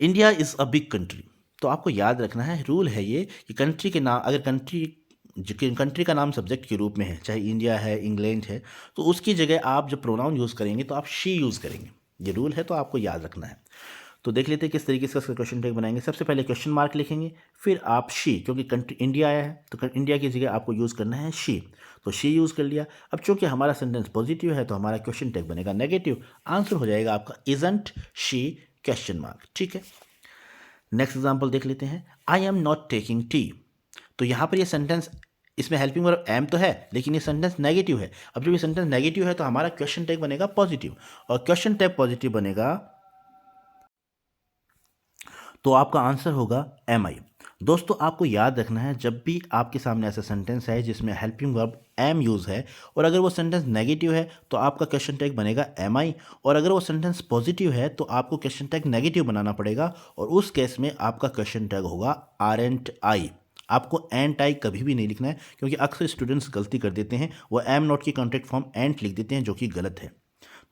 S1: India is a big country. तो आपको याद रखना है, रूल है ये कि कंट्री के नाम, अगर कंट्री का नाम सब्जेक्ट के रूप में है, चाहे इंडिया है, इंग्लैंड है, तो उसकी जगह आप जब प्रोनाउन यूज़ करेंगे तो आप शी यूज़ करेंगे। ये रूल है, तो आपको याद रखना है। तो देख लेते हैं किस तरीके से इसका क्वेश्चन टैग बनाएंगे। सबसे पहले क्वेश्चन मार्क लिखेंगे, फिर आप शी, क्योंकि कंट्री इंडिया आया है तो इंडिया की जगह आपको यूज़ करना है शी, तो शी यूज़ कर लिया। अब चूंकि हमारा सेंटेंस पॉजिटिव है तो हमारा क्वेश्चन टैग बनेगा नेगेटिव, आंसर हो जाएगा आपका इजंट शी क्वेश्चन मार्क। ठीक है, नेक्स्ट एग्जाम्पल देख लेते हैं। I am not taking tea. तो यहाँ पर ये सेंटेंस, इसमें हेल्पिंग वर्ब एम तो है, लेकिन ये सेंटेंस नेगेटिव है। अब जब ये सेंटेंस नेगेटिव है तो हमारा क्वेश्चन टैग बनेगा पॉजिटिव, और क्वेश्चन टैग पॉजिटिव बनेगा तो आपका आंसर होगा एम आई। दोस्तों आपको याद रखना है, जब भी आपके सामने ऐसा सेंटेंस है जिसमें हेल्पिंग वर्ब एम यूज़ है और अगर वो सेंटेंस नेगेटिव है तो आपका क्वेश्चन टैग बनेगा एम आई, और अगर वो सेंटेंस पॉजिटिव है तो आपको क्वेश्चन टैग नेगेटिव बनाना पड़ेगा, और उस केस में आपका क्वेश्चन टैग होगा आर एंड आई। आपको एंट आई कभी भी नहीं लिखना है, क्योंकि अक्सर स्टूडेंट्स गलती कर देते हैं, वो एम नॉट की कॉन्ट्रैक्ट फॉर्म एंट लिख देते हैं, जो कि गलत है।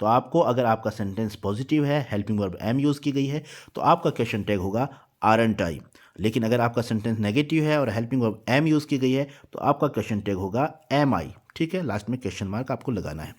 S1: तो आपको, अगर आपका सेंटेंस पॉजिटिव है, हेल्पिंग वर्ब एम यूज़ की गई है, तो आपका क्वेश्चन टैग होगा आर एंड आई। लेकिन अगर आपका सेंटेंस नेगेटिव है और हेल्पिंग वर्ब एम यूज़ की गई है तो आपका क्वेश्चन टैग होगा एम आई। ठीक है, लास्ट में क्वेश्चन मार्क आपको लगाना है।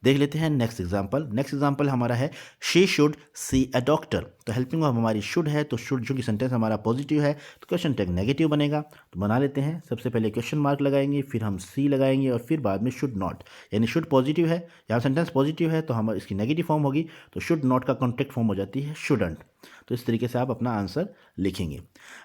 S1: देख लेते हैं नेक्स्ट एग्जाम्पल। नेक्स्ट एग्जाम्पल हमारा है she should see a doctor. तो हेल्पिंग वर्ब हमारी शुड है, तो शुड जो कि सेंटेंस हमारा पॉजिटिव है तो क्वेश्चन टैग नेगेटिव बनेगा। तो बना लेते हैं, सबसे पहले क्वेश्चन मार्क लगाएंगे, फिर हम सी लगाएंगे, और फिर बाद में शुड नॉट। यानी शुड पॉजिटिव है, यहाँ सेंटेंस पॉजिटिव है तो हम इसकी नेगेटिव फॉर्म होगी, तो शुड नॉट का कॉन्ट्रैक्ट फॉर्म हो जाती है शुडंट। तो इस तरीके से आप अपना आंसर लिखेंगे।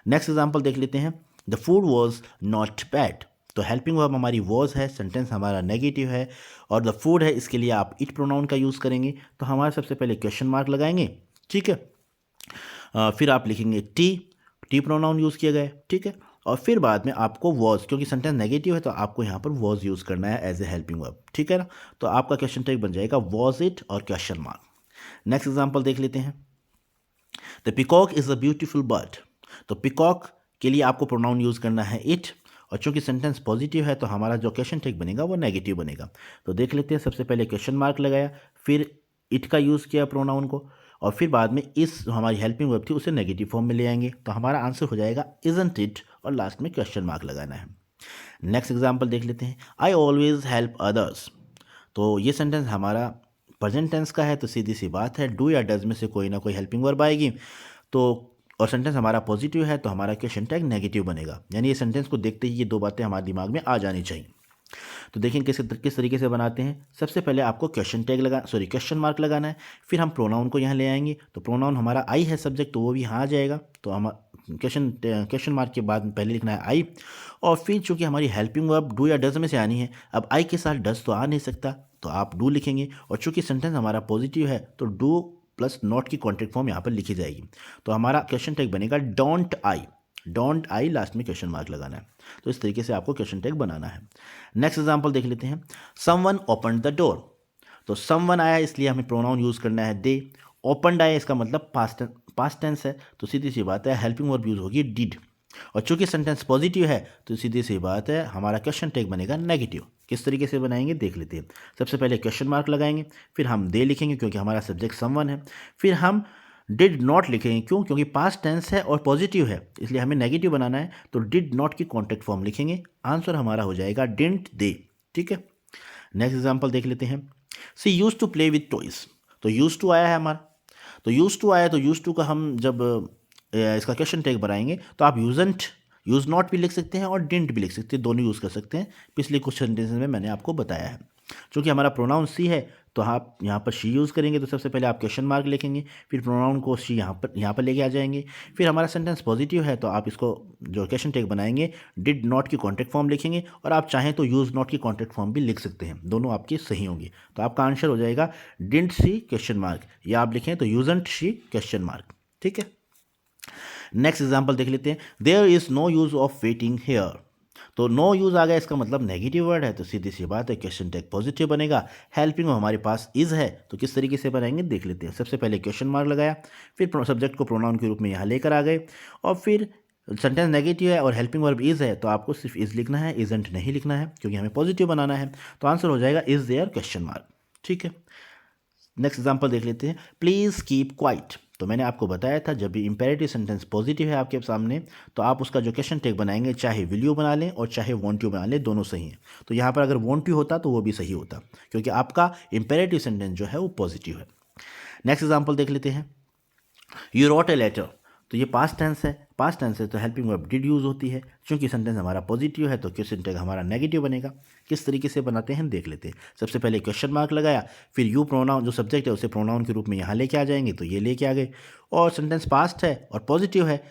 S1: नेक्स्ट एग्जाम्पल देख लेते हैं। The food was not bad. तो हेल्पिंग वर्ब हमारी वॉज है, सेंटेंस हमारा नेगेटिव है, और द फूड है, इसके लिए आप इट प्रोनाउन का यूज़ करेंगे। तो हमारा सबसे पहले क्वेश्चन मार्क लगाएंगे, ठीक है, फिर आप लिखेंगे टी प्रोनाउन यूज़ किया गया है, ठीक है, और फिर बाद में आपको वॉज, क्योंकि सेंटेंस नेगेटिव है तो आपको यहाँ पर वॉज यूज़ करना है एज ए हेल्पिंग वर्ब, ठीक है ना। तो आपका क्वेश्चन टैग बन जाएगा वॉज इट और क्वेश्चन मार्क। नेक्स्ट एग्जाम्पल देख लेते हैं। The peacock is a beautiful bird. तो पिकॉक के लिए आपको प्रोनाउन यूज़ करना है इट, और चूंकि सेंटेंस पॉजिटिव है तो हमारा जो क्वेश्चन टैग बनेगा वो नेगेटिव बनेगा। तो देख लेते हैं, सबसे पहले क्वेश्चन मार्क लगाया, फिर इट का यूज़ किया प्रोनाउन को, और फिर बाद में इस हमारी हेल्पिंग वर्ब थी उसे नेगेटिव फॉर्म में ले आएंगे। तो हमारा आंसर हो जाएगा इजंट इट, और लास्ट में क्वेश्चन मार्क लगाना है। नेक्स्ट एग्जाम्पल देख लेते हैं। I always help others. तो ये सेंटेंस हमारा प्रेजेंट टेंस का है, तो सीधी सी बात है डू या डज में से कोई ना कोई हेल्पिंग वर्ब आएगी। तो और सेंटेंस हमारा पॉजिटिव है तो हमारा क्वेश्चन टैग नेगेटिव बनेगा। यानी ये सेंटेंस को देखते ही ये दो बातें हमारे दिमाग में आ जानी चाहिए। तो देखिए किस तरीके से बनाते हैं। सबसे पहले आपको क्वेश्चन मार्क लगाना है, फिर हम प्रोनाउन को यहाँ ले आएंगे। तो प्रोनाउन हमारा आई है सब्जेक्ट, तो वो भी यहाँ आ जाएगा। तो हम क्वेश्चन मार्क के बाद पहले लिखना है आई, और फिर चूंकि हमारी हेल्पिंग वर्ब डू या डज में से आनी है, अब आई के साथ डज तो आ नहीं सकता तो आप डू लिखेंगे, और चूंकि सेंटेंस हमारा पॉजिटिव है तो डू प्लस नॉट की कॉन्ट्रैक्ट फॉर्म यहाँ पर लिखी जाएगी। तो हमारा क्वेश्चन टैग बनेगा डोंट आई, लास्ट में क्वेश्चन मार्क लगाना है। तो इस तरीके से आपको क्वेश्चन टैग बनाना है। नेक्स्ट एग्जांपल देख लेते हैं। Someone open the door. तो समवन आया इसलिए हमें प्रोनाउन यूज़ करना है दे। ओपनड आया इसका मतलब पास्ट टेंस है, तो सीधी सी बात है हेल्पिंग वर्ब यूज़ होगी डिड, और चूंकि सेंटेंस पॉजिटिव है तो सीधी सी बात है हमारा क्वेश्चन टैग बनेगा नेगेटिव। किस तरीके से बनाएंगे देख लेते हैं। सबसे पहले क्वेश्चन मार्क लगाएंगे, फिर हम दे लिखेंगे क्योंकि हमारा सब्जेक्ट समवन है, फिर हम डिड नॉट लिखेंगे, क्योंकि पास्ट टेंस है और पॉजिटिव है इसलिए हमें नेगेटिव बनाना है, तो डिड नॉट की कॉन्ट्रैक्ट फॉर्म लिखेंगे। आंसर हमारा हो जाएगा डिडंट दे, ठीक है। नेक्स्ट एग्जांपल देख लेते हैं। She used to play with toys. तो यूज टू आया है हमारा, तो यूज टू आया, तो यूज टू का हम जब इसका क्वेश्चन टैग बनाएंगे तो आप यूज नॉट भी लिख सकते हैं और डिडंट भी लिख सकते हैं, दोनों यूज़ कर सकते हैं। पिछले कुछ सेंटेंसेस में मैंने आपको बताया है। चूँकि हमारा प्रोनाउन सी है तो आप यहाँ पर शी यूज़ करेंगे, तो सबसे पहले आप क्वेश्चन मार्क लिखेंगे, फिर प्रोनाउन को शी यहाँ पर लेके आ जाएंगे। फिर हमारा सेंटेंस पॉजिटिव है तो आप इसको जो क्वेश्चन टैग बनाएंगे डिड नॉट की कॉन्ट्रैक्ट फॉर्म लिखेंगे, और आप चाहें तो यूज़ नॉट की कॉन्ट्रैक्ट फॉर्म भी लिख सकते हैं, दोनों आपके सही होंगे। तो आपका आंसर हो जाएगा डिडंट सी क्वेश्चन मार्क, या आप लिखें तो यूजंट शी क्वेश्चन मार्क, ठीक है। नेक्स्ट एग्जाम्पल देख लेते हैं। There is no use of waiting here. तो नो यूज़ आ गया, इसका मतलब नेगेटिव वर्ड है, तो सीधी सी बात है क्वेश्चन टैग पॉजिटिव बनेगा। हेल्पिंग हमारे पास इज़ है, तो किस तरीके से बनाएंगे देख लेते हैं। सबसे पहले क्वेश्चन मार्क लगाया, फिर सब्जेक्ट को प्रोनाउन के रूप में यहाँ लेकर आ गए, और फिर सेंटेंस नेगेटिव है और हेल्पिंग वर्ब इज़ है तो आपको सिर्फ इज़ लिखना है, इज़ंट नहीं लिखना है क्योंकि हमें पॉजिटिव बनाना है। तो आंसर हो जाएगा इज़ देयर क्वेश्चन मार्क। ठीक है, नेक्स्ट एग्जांपल देख लेते हैं। Please keep quiet. तो मैंने आपको बताया था जब भी इंपेरेटिव सेंटेंस पॉजिटिव है आपके सामने तो आप उसका जो क्वेश्चन टैग बनाएंगे चाहे विल यू बना लें और चाहे वॉन्ट यू बना लें, दोनों सही हैं। तो यहाँ पर अगर वॉन्ट यू होता तो वो भी सही होता क्योंकि आपका इंपेरेटिव सेंटेंस जो है वो पॉजिटिव है। नेक्स्ट एग्जाम्पल देख लेते हैं। You wrote a letter. तो ये पास्ट टेंस है, पास्ट टेंस है तो हेल्पिंग वर्ब डिड यूज़ होती है। चूंकि सेंटेंस हमारा पॉजिटिव है तो क्वेश्चन टैग हमारा नेगेटिव बनेगा। किस तरीके से बनाते हैं देख लेते हैं। सबसे पहले क्वेश्चन मार्क लगाया, फिर यू प्रोनाउन जो सब्जेक्ट है उसे प्रोनाउन के रूप में यहाँ लेके आ जाएंगे तो ये लेके आ गए, और सेंटेंस पास्ट है और पॉजिटिव है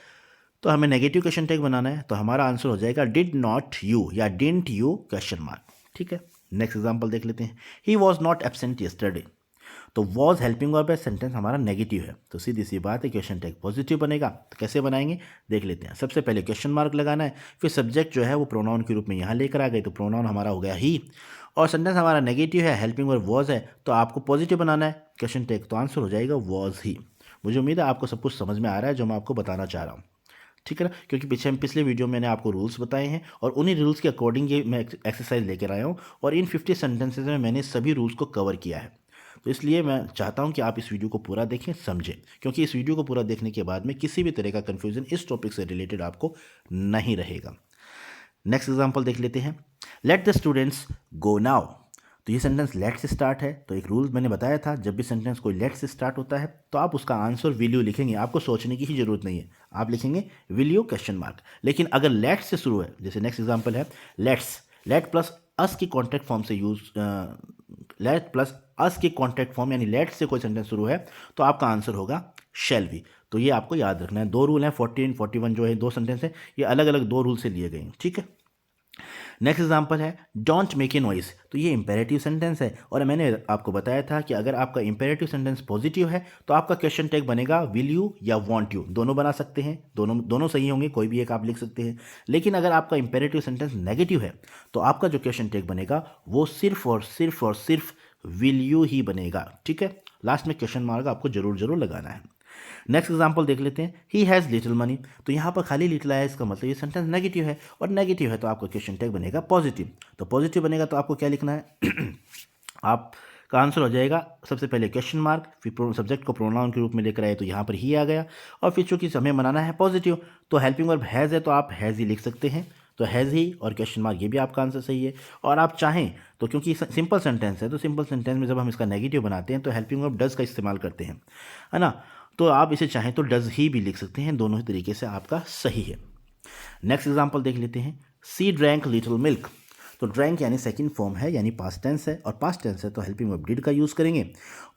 S1: तो हमें नेगेटिव क्वेश्चन टैग बनाना है। तो हमारा आंसर हो जाएगा डिड नॉट यू या डिडंट यू क्वेश्चन मार्क। ठीक है, नेक्स्ट एग्जाम्पल देख लेते हैं। He was not absent yesterday. तो वॉज हेल्पिंग वर्ब है, सेंटेंस हमारा नेगेटिव है तो सीधी सी बात है क्वेश्चन टैग पॉजिटिव बनेगा। तो कैसे बनाएंगे देख लेते हैं। सबसे पहले क्वेश्चन मार्क लगाना है, फिर सब्जेक्ट जो है वो प्रोनाउन के रूप में यहाँ लेकर आ गए तो प्रोनाउन हमारा हो गया ही, और सेंटेंस हमारा नेगेटिव है, हेल्पिंग वर्ब वॉज है तो आपको पॉजिटिव बनाना है क्वेश्चन टैग। तो आंसर हो जाएगा वॉज ही। मुझे उम्मीद है आपको सब कुछ समझ में आ रहा है जो मैं आपको बताना चाह रहा हूँ। ठीक है ना, क्योंकि पिछले वीडियो में मैंने आपको रूल्स बताए हैं और उन्हीं रूल्स के अकॉर्डिंग ये मैं एक्सरसाइज लेकर आया हूँ, और इन 50 सेंटेंसेज में मैंने सभी रूल्स को कवर किया है। तो इसलिए मैं चाहता हूं कि आप इस वीडियो को पूरा देखें, समझें, क्योंकि इस वीडियो को पूरा देखने के बाद में किसी भी तरह का कन्फ्यूजन इस टॉपिक से रिलेटेड आपको नहीं रहेगा। नेक्स्ट एग्जांपल देख लेते हैं। Let the students go now. तो ये सेंटेंस लेट से स्टार्ट है। तो एक रूल मैंने बताया था, जब भी सेंटेंस कोई लेट से स्टार्ट होता है तो आप उसका आंसर विल यू लिखेंगे। आपको सोचने की ही जरूरत नहीं है, आप लिखेंगे विल यू क्वेश्चन मार्क। लेकिन अगर लेट से शुरू है, जैसे नेक्स्ट एग्जांपल है लेट्स, लेट प्लस अस की कॉन्ट्रैक्ट फॉर्म से यूज, लेट प्लस अस की कॉन्ट्रैक्ट फॉर्म यानी लेट से कोई सेंटेंस शुरू है तो आपका आंसर होगा शैल बी। तो ये आपको याद रखना है। दो रूल हैं, 14 41 जो है दो सेंटेंस है, ये अलग अलग दो रूल से लिए गए हैं। ठीक है, नेक्स्ट एग्जांपल है डोंट मेक ए नॉइस। तो ये इंपेरेटिव सेंटेंस है और मैंने आपको बताया था कि अगर आपका इंपेरेटिव सेंटेंस पॉजिटिव है तो आपका क्वेश्चन टैग बनेगा विल यू या वांट यू, दोनों बना सकते हैं, दोनों सही होंगे, कोई भी एक आप लिख सकते हैं। लेकिन अगर आपका इंपेरेटिव सेंटेंस नेगेटिव है तो आपका जो क्वेश्चन टैग बनेगा वो सिर्फ और सिर्फ और सिर्फ विल यू ही बनेगा। ठीक है, लास्ट में क्वेश्चन मार्क आपको जरूर लगाना है। नेक्स्ट एग्जांपल देख लेते हैं। He has little money. तो यहाँ पर खाली लिटिल आया, इसका मतलब ये सेंटेंस नेगेटिव है, और नेगेटिव है तो आपका क्वेश्चन टैग बनेगा पॉजिटिव। तो पॉजिटिव बनेगा तो आपको क्या लिखना है आपका आंसर हो जाएगा सबसे पहले क्वेश्चन मार्क, फिर सब्जेक्ट को प्रोनाउन के रूप में लेकर आए तो यहाँ पर ही आ गया, और फिर चूंकि हमें बनाना है पॉजिटिव तो हेल्पिंग वर्ब हैज़ है तो आप हैज़ ही लिख सकते हैं। तो हैज़ ही और क्वेश्चन मार्क, ये भी आपका आंसर सही है। और आप चाहें तो क्योंकि सिंपल सेंटेंस है तो सिंपल सेंटेंस में जब हम इसका नेगेटिव बनाते हैं तो हेल्पिंग वर्ब डज का इस्तेमाल करते हैं, है ना। तो आप इसे चाहें तो डज ही भी लिख सकते हैं, दोनों ही तरीके से आपका सही है। नेक्स्ट एग्जांपल देख लेते हैं। सी ड्रैंक लिटिल मिल्क। तो ड्रैंक यानी सेकंड फॉर्म है यानी पास्ट टेंस है, और पास्ट टेंस है तो हेल्पिंग वर्ब डिड का यूज़ करेंगे,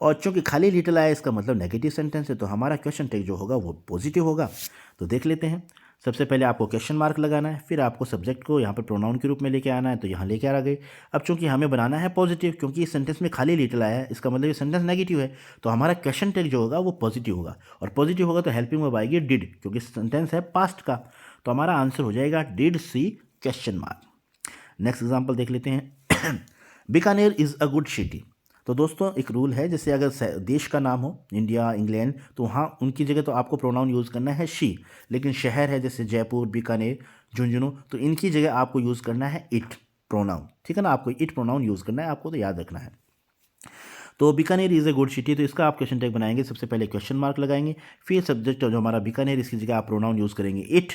S1: और चूंकि खाली लिटिल आया इसका मतलब नेगेटिव सेंटेंस है तो हमारा क्वेश्चन टैग जो होगा वो पॉजिटिव होगा। तो देख लेते हैं। सबसे पहले आपको क्वेश्चन मार्क लगाना है, फिर आपको सब्जेक्ट को यहाँ पर प्रोनाउन के रूप में लेके आना है तो यहाँ लेके आ गए। अब चूंकि हमें बनाना है पॉजिटिव, क्योंकि इस सेंटेंस में खाली लिटिल आया है इसका मतलब ये सेंटेंस नेगेटिव है तो हमारा क्वेश्चन टैग जो होगा वो पॉजिटिव होगा, और पॉजिटिव होगा तो हेल्पिंग वर्ब आएगी डिड, क्योंकि सेंटेंस है पास्ट का। तो हमारा आंसर हो जाएगा did see question mark. Next example देख लेते हैं। Bikaner is a good city. तो दोस्तों एक रूल है, जैसे अगर देश का नाम हो इंडिया, इंग्लैंड, तो वहाँ उनकी जगह तो आपको प्रोनाउन यूज़ करना है शी, लेकिन शहर है जैसे जयपुर, बीकानेर, झुंझुनू, तो इनकी जगह आपको यूज़ करना है इट प्रोनाउन। ठीक है ना, आपको इट प्रोनाउन यूज़ करना है, आपको तो याद रखना है। तो Bikaner is a good city, तो इसका आप क्वेश्चन टैग बनाएंगे, सबसे पहले क्वेश्चन मार्क लगाएंगे, फिर सब्जेक्ट जो हमारा बीकानेर इसकी जगह आप प्रोनाउन यूज़ करेंगे इट,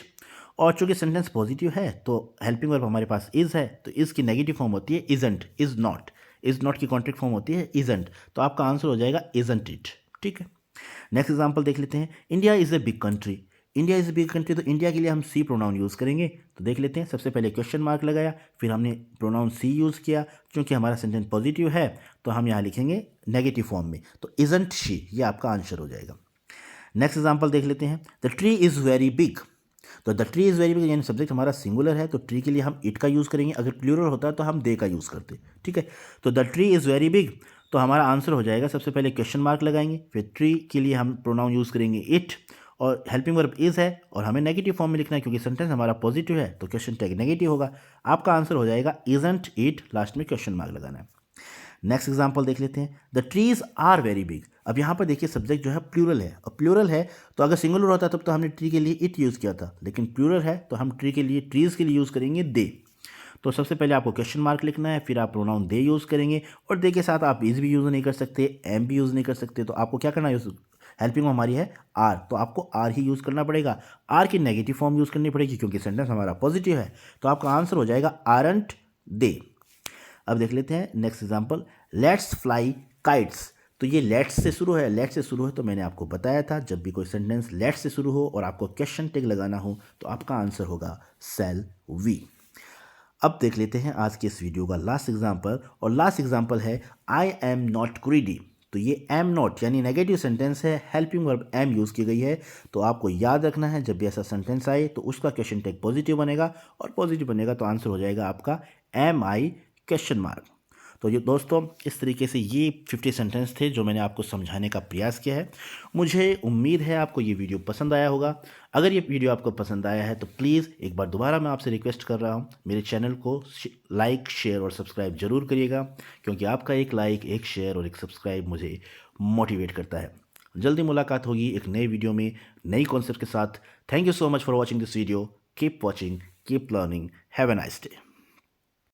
S1: और चूंकि सेंटेंस पॉजिटिव है तो हेल्पिंग वर्ब हमारे पास इज़ है तो इज़ की नेगेटिव फॉर्म होती है isn't, is not, is not की कॉन्ट्रैक्ट फॉर्म होती है इज़ंट, तो आपका आंसर हो जाएगा इज़ंट इट। ठीक है, नेक्स्ट एग्जांपल देख लेते हैं। India is a big country. India is a big country, तो इंडिया के लिए हम सी प्रोनाउन यूज़ करेंगे। तो देख लेते हैं, सबसे पहले क्वेश्चन मार्क लगाया, फिर हमने प्रोनाउन सी यूज़ किया, क्योंकि हमारा सेंटेंस पॉजिटिव है तो हम यहाँ लिखेंगे नेगेटिव फॉर्म में, तो इज़ंट शी, ये आपका आंसर हो जाएगा। नेक्स्ट एग्जांपल देख लेते हैं। The tree is very big. तो the tree is very big यानी सब्जेक्ट हमारा सिंगुलर है तो ट्री के लिए हम इट का यूज़ करेंगे, अगर प्लूरल होता है तो हम दे का यूज़ करते। ठीक है, तो the tree is very big, तो हमारा आंसर हो जाएगा सबसे पहले क्वेश्चन मार्क लगाएंगे, फिर ट्री के लिए हम प्रोनाउन यूज़ करेंगे इट, और हेल्पिंग वर्ब इज़ है और हमें नेगेटिव फॉर्म में लिखना है क्योंकि सेंटेंस हमारा पॉजिटिव है तो क्वेश्चन टैग नेगेटिव होगा। आपका आंसर हो जाएगा इज़ंट इट, लास्ट में क्वेश्चन मार्क लगाना है। नेक्स्ट एग्जाम्पल देख लेते हैं। The trees are very big. अब यहाँ पर देखिए सब्जेक्ट जो है प्लूरल है, और प्लूरल है तो अगर सिंगुलर होता तब तो हमने ट्री के लिए इट यूज़ किया था, लेकिन प्लूरल है तो हम ट्री के लिए ट्रीज़ के लिए यूज़ करेंगे दे। तो सबसे पहले आपको क्वेश्चन मार्क लिखना है, फिर आप प्रोनाउन दे यूज़ करेंगे, और दे के साथ आप इज़ भी यूज़ नहीं कर सकते, एम भी यूज़ नहीं कर सकते, तो आपको क्या करना है, हेल्पिंग में हमारी है आर, तो आपको आर ही यूज़ करना पड़ेगा। आर की नेगेटिव फॉर्म यूज़ करनी पड़ेगी क्योंकि सेंटेंस हमारा पॉजिटिव है, तो आपका आंसर हो जाएगा आरंट दे। अब देख लेते हैं next example, let's fly kites. तो ये लेट्स से शुरू है, लेट्स से शुरू है तो मैंने आपको बताया था जब भी कोई सेंटेंस लेट्स से शुरू हो और आपको क्वेश्चन टैग लगाना हो तो आपका आंसर होगा सेल वी। अब देख लेते हैं आज के इस वीडियो का लास्ट एग्जांपल, और लास्ट एग्जांपल है आई एम नॉट ग्रीडी। तो ये एम नॉट यानी नेगेटिव सेंटेंस है, हेल्पिंग वर्ब एम यूज़ की गई है। तो आपको याद रखना है जब भी ऐसा सेंटेंस आए तो उसका क्वेश्चन टैग पॉजिटिव बनेगा, और पॉजिटिव बनेगा तो आंसर हो जाएगा आपका एम आई क्वेश्चन मार्क। तो ये दोस्तों इस तरीके से ये 50 सेंटेंस थे जो मैंने आपको समझाने का प्रयास किया है। मुझे उम्मीद है आपको ये वीडियो पसंद आया होगा। अगर ये वीडियो आपको पसंद आया है तो प्लीज़ एक बार दोबारा मैं आपसे रिक्वेस्ट कर रहा हूँ, मेरे चैनल को लाइक शेयर और सब्सक्राइब जरूर करिएगा, क्योंकि आपका एक लाइक, एक शेयर और एक सब्सक्राइब मुझे मोटिवेट करता है। जल्दी मुलाकात होगी एक नए वीडियो में नई कॉन्सेप्ट के साथ। Thank you so much for watching this video. Keep watching, keep learning, have a nice day.